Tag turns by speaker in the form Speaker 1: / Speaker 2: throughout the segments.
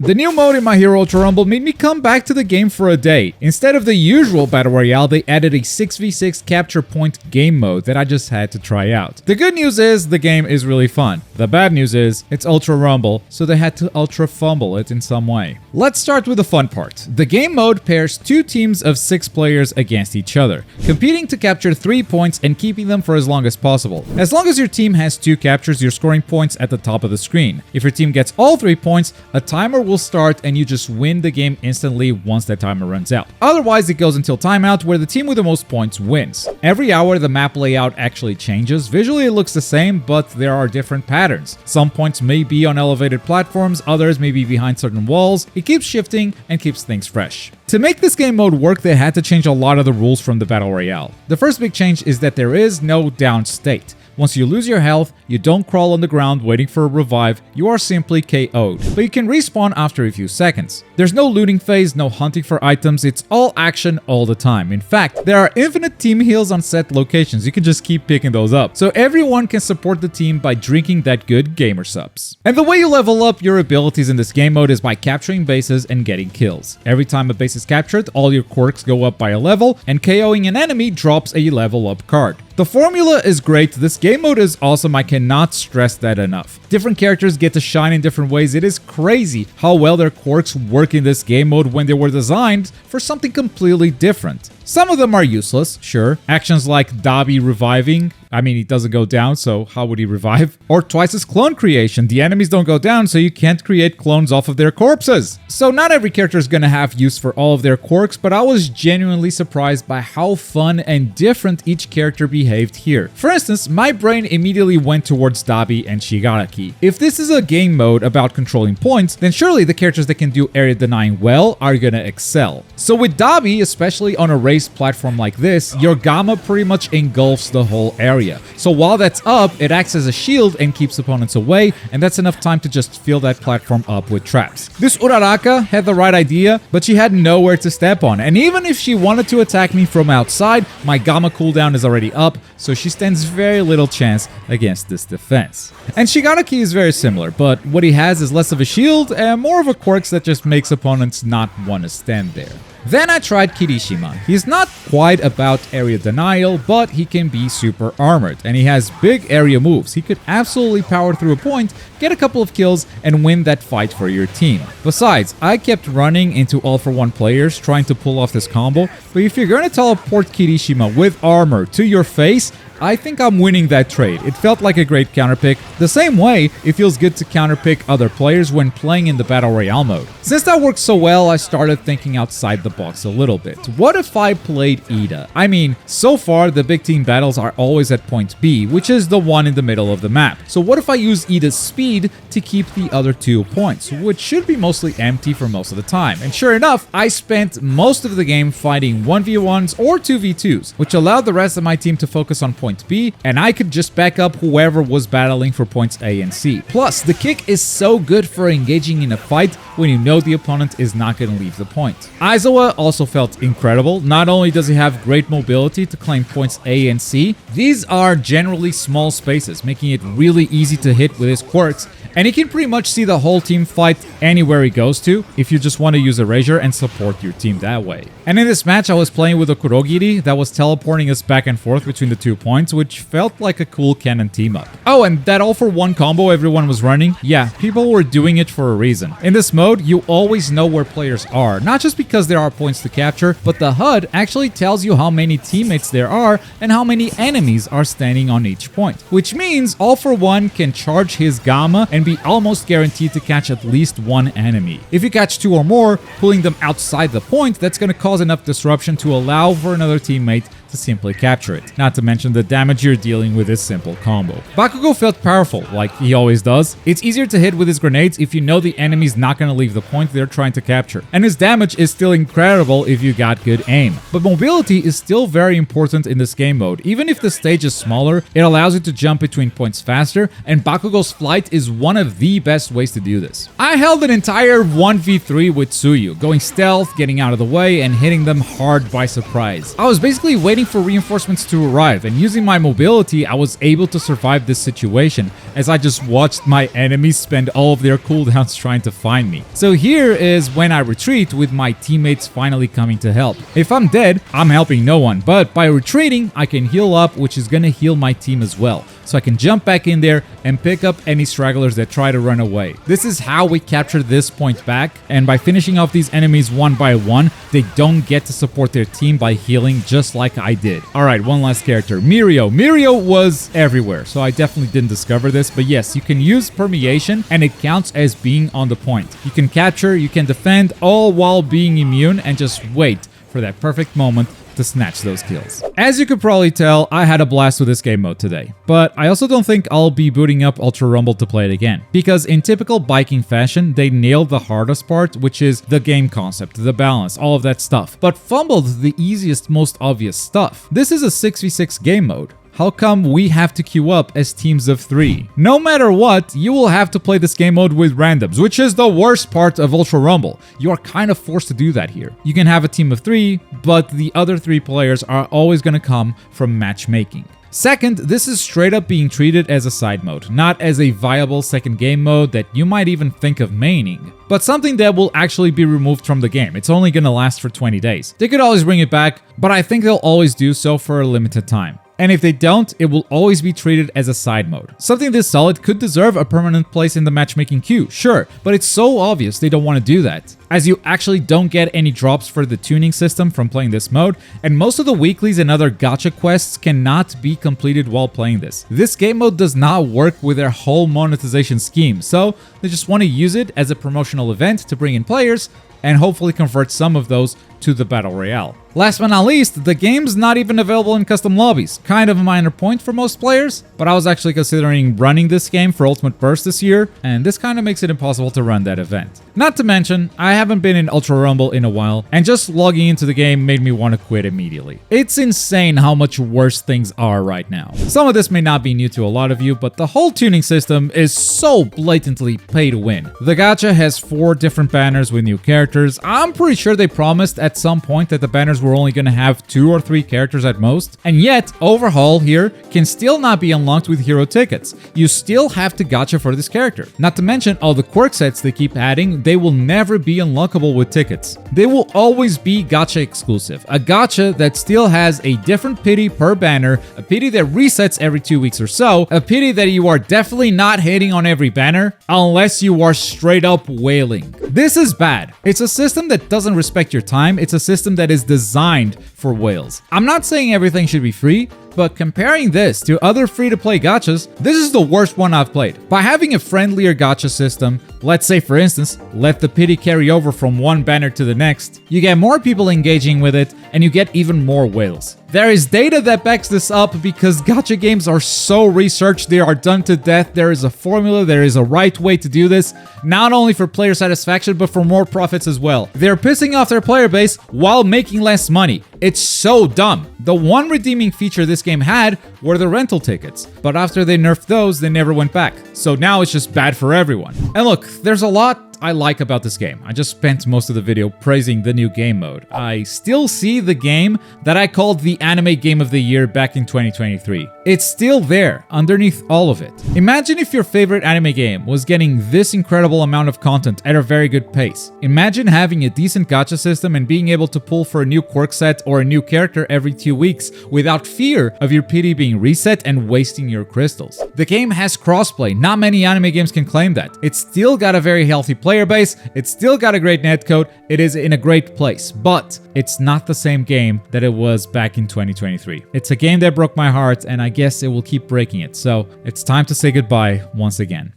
Speaker 1: The new mode in My Hero Ultra Rumble made me come back to the game for a day. Instead of the usual Battle Royale, they added a 6v6 capture point game mode that I just had to try out. The good news is the game is really fun. The bad news is it's Ultra Rumble, so they had to Ultra Fumble it in some way. Let's start with the fun part. The game mode pairs two teams of 6 players against each other, competing to capture 3 points and keeping them for as long as possible. As long as your team has 2 captures, you're scoring points at the top of the screen. If your team gets all 3 points, a timer will start and you just win the game instantly once that timer runs out. Otherwise, it goes until timeout, where the team with the most points wins. Every hour, the map layout actually changes. Visually, it looks the same, but there are different patterns. Some points may be on elevated platforms, others may be behind certain walls. It keeps shifting and keeps things fresh. To make this game mode work, they had to change a lot of the rules from the Battle Royale. The first big change is that there is no down state. Once you lose your health, you don't crawl on the ground waiting for a revive, you are simply KO'd. But you can respawn after a few seconds. There's no looting phase, no hunting for items, it's all action all the time. In fact, there are infinite team heals on set locations, you can just keep picking those up. So everyone can support the team by drinking that good gamer subs. And the way you level up your abilities in this game mode is by capturing bases and getting kills. Every time a base is captured, all your quirks go up by a level, and KOing an enemy drops a level up card. The formula is great, this game mode is awesome, I cannot stress that enough. Different characters get to shine in different ways, it is crazy how well their quirks work in this game mode when they were designed for something completely different. Some of them are useless, sure. Actions like Dabi reviving, I mean, he doesn't go down, so how would he revive? Or Twice's clone creation, the enemies don't go down, so you can't create clones off of their corpses. So not every character is gonna have use for all of their quirks, but I was genuinely surprised by how fun and different each character behaved here. For instance, my brain immediately went towards Dabi and Shigaraki. If this is a game mode about controlling points, then surely the characters that can do area denying well are gonna excel. So with Dabi, especially on a raised platform like this, your gamma pretty much engulfs the whole area. So while that's up, it acts as a shield and keeps opponents away, and that's enough time to just fill that platform up with traps. This Uraraka had the right idea, but she had nowhere to step on, and even if she wanted to attack me from outside, my gamma cooldown is already up, so she stands very little chance against this defense. And Shigaraki is very similar, but what he has is less of a shield and more of a quirks that just makes opponents not want to stand there. Then I tried Kirishima. He's not quite about area denial, but he can be super armored, and he has big area moves. He could absolutely power through a point, get a couple of kills, and win that fight for your team. Besides, I kept running into all-for-one players trying to pull off this combo, but if you're gonna teleport Kirishima with armor to your face, I think I'm winning that trade. It felt like a great counterpick. The same way, it feels good to counterpick other players when playing in the Battle Royale mode. Since that worked so well, I started thinking outside the box a little bit. What if I played Iida? I mean, so far the big team battles are always at point B, which is the one in the middle of the map. So what if I use Iida's speed to keep the other 2 points, which should be mostly empty for most of the time. And sure enough, I spent most of the game fighting 1v1s or 2v2s, which allowed the rest of my team to focus on point B, and I could just back up whoever was battling for points A and C. Plus, the kick is so good for engaging in a fight when you know the opponent is not going to leave the point. Aizawa also felt incredible. Not only does he have great mobility to claim points A and C, these are generally small spaces, making it really easy to hit with his quirks, and he can pretty much see the whole team fight anywhere he goes to if you just want to use Erasure and support your team that way. And in this match, I was playing with a Kurogiri that was teleporting us back and forth between the 2 points, which felt like a cool canon team up. Oh, and that all-for-one combo everyone was running? Yeah, people were doing it for a reason. In this mode, you always know where players are, not just because there are points to capture, but the HUD actually tells you how many teammates there are and how many enemies are standing on each point. Which means all-for-one can charge his gamma and be almost guaranteed to catch at least 1 enemy. If you catch 2 or more, pulling them outside the point, that's going to cause enough disruption to allow for another teammate to simply capture it. Not to mention the damage you're dealing with this simple combo. Bakugo felt powerful, like he always does. It's easier to hit with his grenades if you know the enemy's not going to leave the point they're trying to capture. And his damage is still incredible if you got good aim. But mobility is still very important in this game mode. Even if the stage is smaller, it allows you to jump between points faster, and Bakugo's flight is one of the best ways to do this. I held an entire 1v3 with Tsuyu, going stealth, getting out of the way, and hitting them hard by surprise. I was basically waiting waiting for reinforcements to arrive, and using my mobility, I was able to survive this situation as I just watched my enemies spend all of their cooldowns trying to find me. So here is when I retreat with my teammates finally coming to help. If I'm dead, I'm helping no one, but by retreating, I can heal up, which is gonna heal my team as well. So I can jump back in there and pick up any stragglers that try to run away. This is how we capture this point back, and by finishing off these enemies one by one, they don't get to support their team by healing just like I did. Alright, one last character, Mirio. Mirio was everywhere, so I definitely didn't discover this, but yes, you can use permeation and it counts as being on the point. You can capture, you can defend, all while being immune and just wait for that perfect moment to snatch those kills. As you could probably tell, I had a blast with this game mode today, but I also don't think I'll be booting up Ultra Rumble to play it again, because in typical biking fashion, they nailed the hardest part, which is the game concept, the balance, all of that stuff, but fumbled the easiest, most obvious stuff. This is a 6v6 game mode. How come we have to queue up as teams of 3? No matter what, you will have to play this game mode with randoms, which is the worst part of Ultra Rumble. You are kind of forced to do that here. You can have a team of 3, but the other 3 players are always going to come from matchmaking. Second, this is straight up being treated as a side mode, not as a viable second game mode that you might even think of maining, but something that will actually be removed from the game. It's only gonna last for 20 days. They could always bring it back, but I think they'll always do so for a limited time. And if they don't, it will always be treated as a side mode. Something this solid could deserve a permanent place in the matchmaking queue, sure, but it's so obvious they don't want to do that, as you actually don't get any drops for the tuning system from playing this mode, and most of the weeklies and other gacha quests cannot be completed while playing this. This game mode does not work with their whole monetization scheme, so they just want to use it as a promotional event to bring in players and hopefully convert some of those to the Battle Royale. Last but not least, the game's not even available in custom lobbies. Kind of a minor point for most players, but I was actually considering running this game for Ultimate Burst this year, and this kind of makes it impossible to run that event. Not to mention, I haven't been in Ultra Rumble in a while, and just logging into the game made me want to quit immediately. It's insane how much worse things are right now. Some of this may not be new to a lot of you, but the whole tuning system is so blatantly pay to win. The gacha has 4 different banners with new characters. I'm pretty sure they promised at some point that the banners were only going to have 2 or 3 characters at most, and yet Overhaul here can still not be unlocked with hero tickets. You still have to gacha for this character. Not to mention all the quirk sets they keep adding, they will never be unlockable with tickets. They will always be gacha exclusive. A gacha that still has a different pity per banner, a pity that resets every 2 weeks or so, a pity that you are definitely not hitting on every banner unless you are straight up wailing. This is bad. It's a system that doesn't respect your time. It's a system that is designed for whales. I'm not saying everything should be free, but comparing this to other free-to-play gachas, this is the worst one I've played. By having a friendlier gacha system, let's say for instance, let the pity carry over from one banner to the next, you get more people engaging with it, and you get even more whales. There is data that backs this up because gacha games are so researched, they are done to death. There is a formula, there is a right way to do this, not only for player satisfaction, but for more profits as well. They're pissing off their player base while making less money. It's so dumb. The one redeeming feature this game had were the rental tickets, but after they nerfed those, they never went back. So now it's just bad for everyone. And look, there's a lot I like about this game. I just spent most of the video praising the new game mode. I still see the game that I called the anime game of the year back in 2023. It's still there, underneath all of it. Imagine if your favorite anime game was getting this incredible amount of content at a very good pace. Imagine having a decent gacha system and being able to pull for a new quirk set or a new character every 2 weeks without fear of your pity being reset and wasting your crystals. The game has crossplay. Not many anime games can claim that. It's still got a very healthy player base, it's still got a great netcode, it is in a great place, but it's not the same game that it was back in 2023. It's a game that broke my heart, and I guess it will keep breaking it, so it's time to say goodbye once again.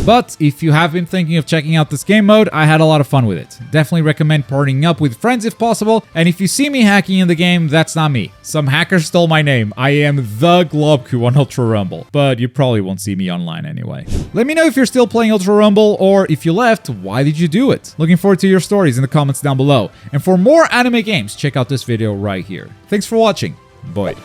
Speaker 1: But if you have been thinking of checking out this game mode, I had a lot of fun with it. Definitely recommend partnering up with friends if possible, and if you see me hacking in the game, that's not me. Some hacker stole my name. I am the Globku on Ultra Rumble, but you probably won't see me online anyway. Let me know if you're still playing Ultra Rumble, or if you left, why did you do it? Looking forward to your stories in the comments down below. And for more anime games, check out this video right here. Thanks for watching. Bye.